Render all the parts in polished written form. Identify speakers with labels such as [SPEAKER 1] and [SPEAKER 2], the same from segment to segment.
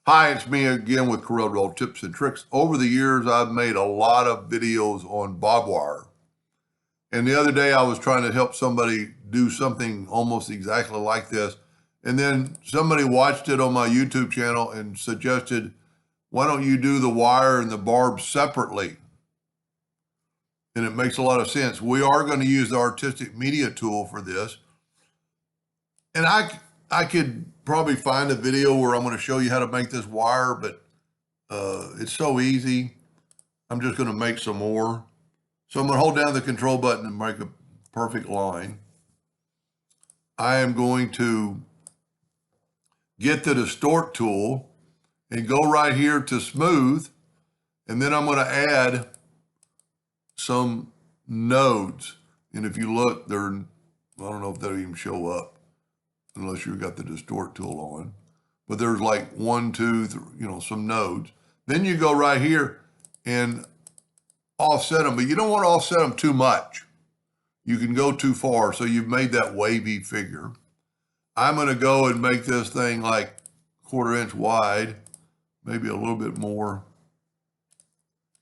[SPEAKER 1] Hi, it's me again with Corel tips and tricks. Over the years, I've made a lot of videos on barbed wire. And the other day I was trying to help somebody do something almost exactly like this. And then somebody watched it on my YouTube channel and suggested, why don't you do the wire and the barbs separately? And it makes a lot of sense. We are going to use the artistic media tool for this. And I could probably find a video where I'm going to show you how to make this wire, but it's so easy. I'm just going to make some more. So I'm going to hold down the control button and make a perfect line. I am going to get the distort tool and go right here to smooth. And then I'm going to add some nodes. And if you look, I don't know if they'll even show up unless you've got the distort tool on. But there's like 1, 2, 3, some nodes. Then you go right here and offset them, but you don't want to offset them too much. You can go too far, so you've made that wavy figure. I'm going to go and make this thing like 1/4 inch wide, maybe a little bit more,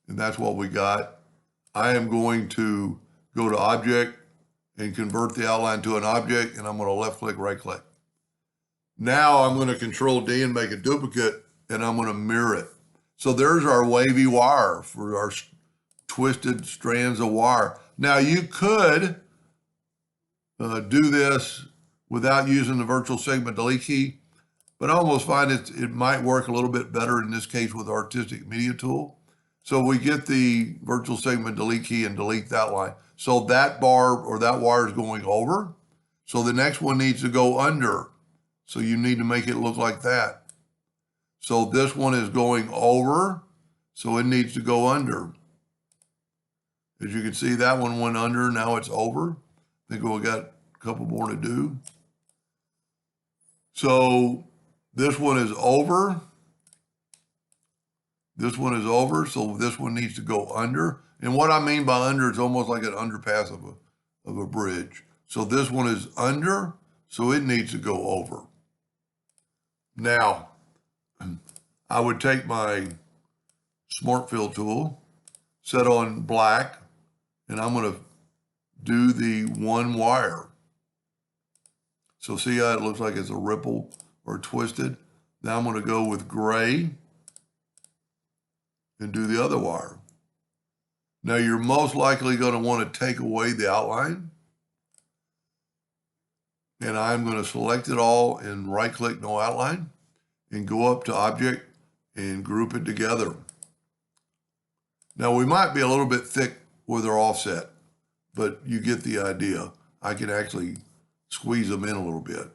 [SPEAKER 1] and that's what we got. I am going to go to Object and convert the outline to an object, and I'm going to left-click, right-click. Now I'm going to Control D and make a duplicate, and I'm going to mirror it. So there's our wavy wire for our twisted strands of wire. Now you could do this without using the virtual segment delete key, but I almost find it might work a little bit better in this case with artistic media tool. So we get the virtual segment delete key and delete that line. So that barb or that wire is going over. So the next one needs to go under. So you need to make it look like that. So this one is going over, so it needs to go under. As you can see, that one went under, now it's over. I think we got a couple more to do. So this one is over. This one is over, so this one needs to go under. And what I mean by under is almost like an underpass of a bridge. So this one is under, so it needs to go over. Now, I would take my Smart Fill tool, set on black, and I'm going to do the one wire. So see how it looks like it's a ripple or twisted? Now I'm going to go with gray and do the other wire. Now you're most likely going to want to take away the outline. And I'm going to select it all and right-click No Outline and go up to Object and group it together. Now we might be a little bit thick with our offset, but you get the idea. I can actually squeeze them in a little bit.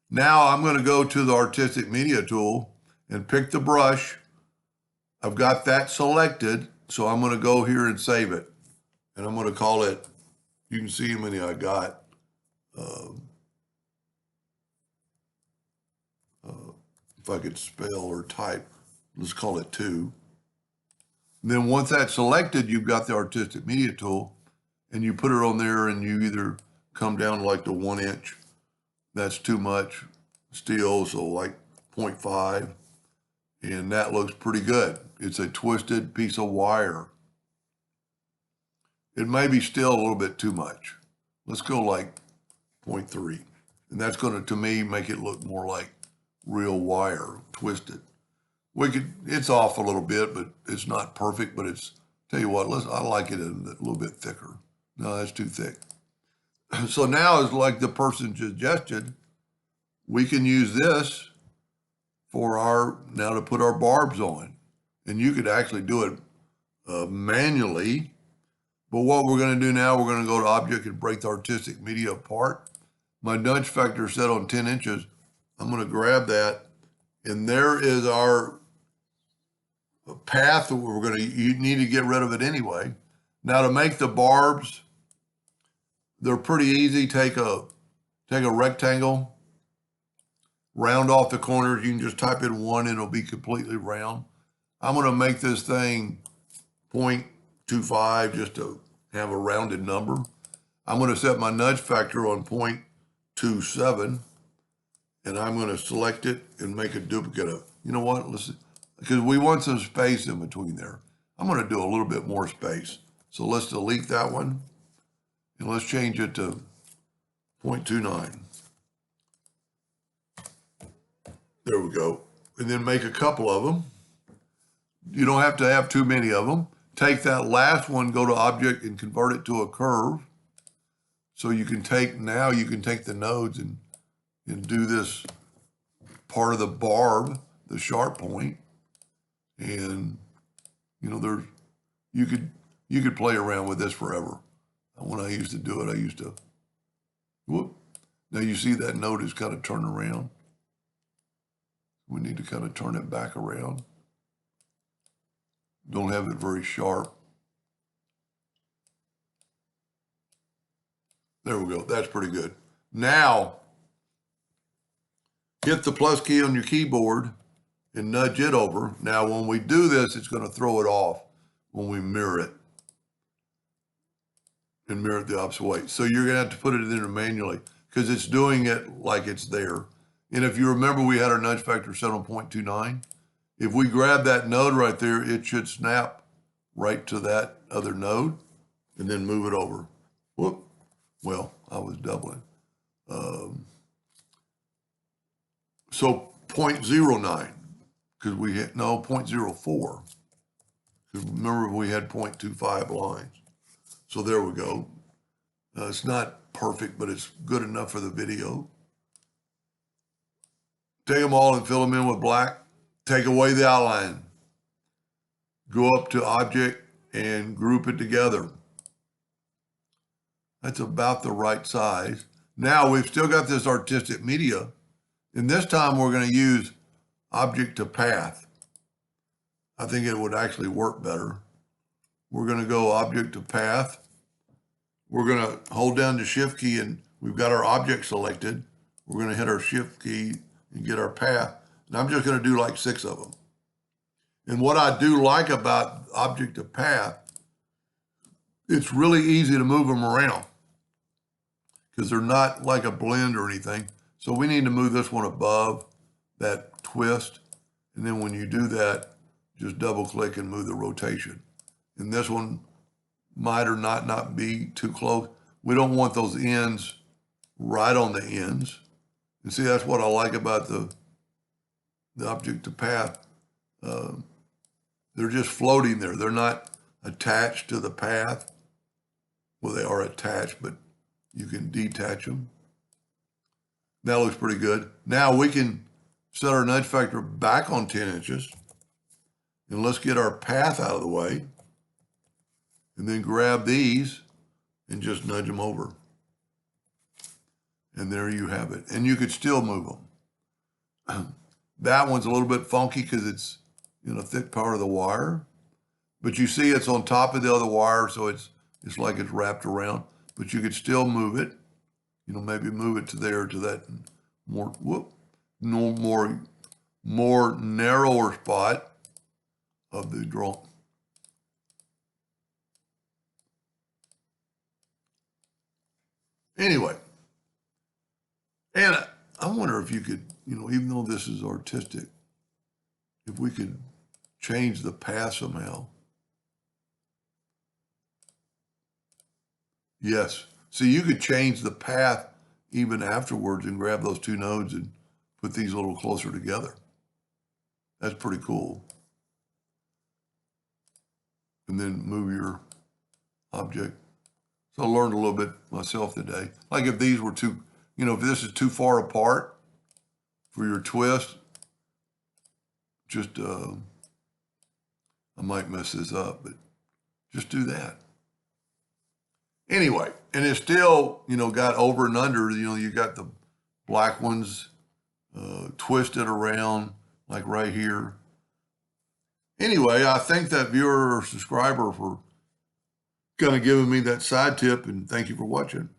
[SPEAKER 1] Now I'm going to go to the artistic media tool and pick the brush. I've got that selected, so I'm going to go here and save it. And I'm going to call it, you can see how many I got. If I could spell or type, let's call it 2. And then once that's selected, you've got the artistic media tool and you put it on there and you either come down to like the 1 inch. That's too much still, so like 0.5. And that looks pretty good. It's a twisted piece of wire. It may be still a little bit too much. Let's go like 0.3. And that's going to me, make it look more like real wire, twisted. It's off a little bit, but it's not perfect, but tell you what, I like it a little bit thicker. No, that's too thick. So now, it's like the person suggested, we can use this for now to put our barbs on. And you could actually do it manually. But what we're going to do now, we're going to go to Object and break the artistic media apart. My nudge factor is set on 10 inches. I'm going to grab that. And there is our path that you need to get rid of it anyway. Now to make the barbs, they're pretty easy. Take a rectangle, round off the corners. You can just type in 1 and it'll be completely round. I'm going to make this thing 0.25 just to have a rounded number. I'm going to set my nudge factor on 0.27. and I'm going to select it and make a duplicate of it. You know what? Because we want some space in between there. I'm going to do a little bit more space. So let's delete that one, and let's change it to 0.29. There we go. And then make a couple of them. You don't have to have too many of them. Take that last one, go to Object, and convert it to a curve. So you can take, now you can take the nodes and do this part of the barb, the sharp point. And, you know, you could play around with this forever. When I used to do it, I used to, whoop. Now you see that node is kind of turned around. We need to kind of turn it back around. Don't have it very sharp. There we go. That's pretty good. Now, hit the plus key on your keyboard and nudge it over. Now, when we do this, it's going to throw it off when we mirror it and mirror it the opposite way. So you're going to have to put it in there manually because it's doing it like it's there. And if you remember, we had our nudge factor set on 0.29. If we grab that node right there, it should snap right to that other node and then move it over. Whoop. Well, I was doubling. So 0.09, because we had, no, 0.04. Because remember, we had 0.25 lines. So there we go. It's not perfect, but it's good enough for the video. Take them all and fill them in with black. Take away the outline. Go up to Object and group it together. That's about the right size. Now we've still got this artistic media, and this time we're going to use Object to Path. I think it would actually work better. We're going to go Object to Path. We're going to hold down the Shift key, and we've got our object selected. We're going to hit our Shift key and get our path. And I'm just going to do like 6 of them. And what I do like about Object to Path, it's really easy to move them around because they're not like a blend or anything. So we need to move this one above that twist. And then when you do that, just double click and move the rotation. And this one might or not be too close. We don't want those ends right on the ends. And see, that's what I like about the Object to Path. They're just floating there. They're not attached to the path. Well, they are attached, but you can detach them. That looks pretty good. Now we can set our nudge factor back on 10 inches. And let's get our path out of the way. And then grab these and just nudge them over. And there you have it. And you could still move them. That one's a little bit funky because it's in a thick part of the wire. But you see it's on top of the other wire, so it's like it's wrapped around. But you could still move it. You know, maybe move it to there, to that more narrower spot of the drawing. Anyway, and I wonder if you could, you know, even though this is artistic, if we could change the path somehow. Yes. See, you could change the path even afterwards and grab those 2 nodes and put these a little closer together. That's pretty cool. And then move your object. So I learned a little bit myself today. Like if these were too, you know, if this is too far apart for your twist, just, I might mess this up, but just do that. Anyway, and it's still, you know, got over and under, you know, you got the black ones twisted around like right here. Anyway, I thank that viewer or subscriber for kind of giving me that side tip, and thank you for watching.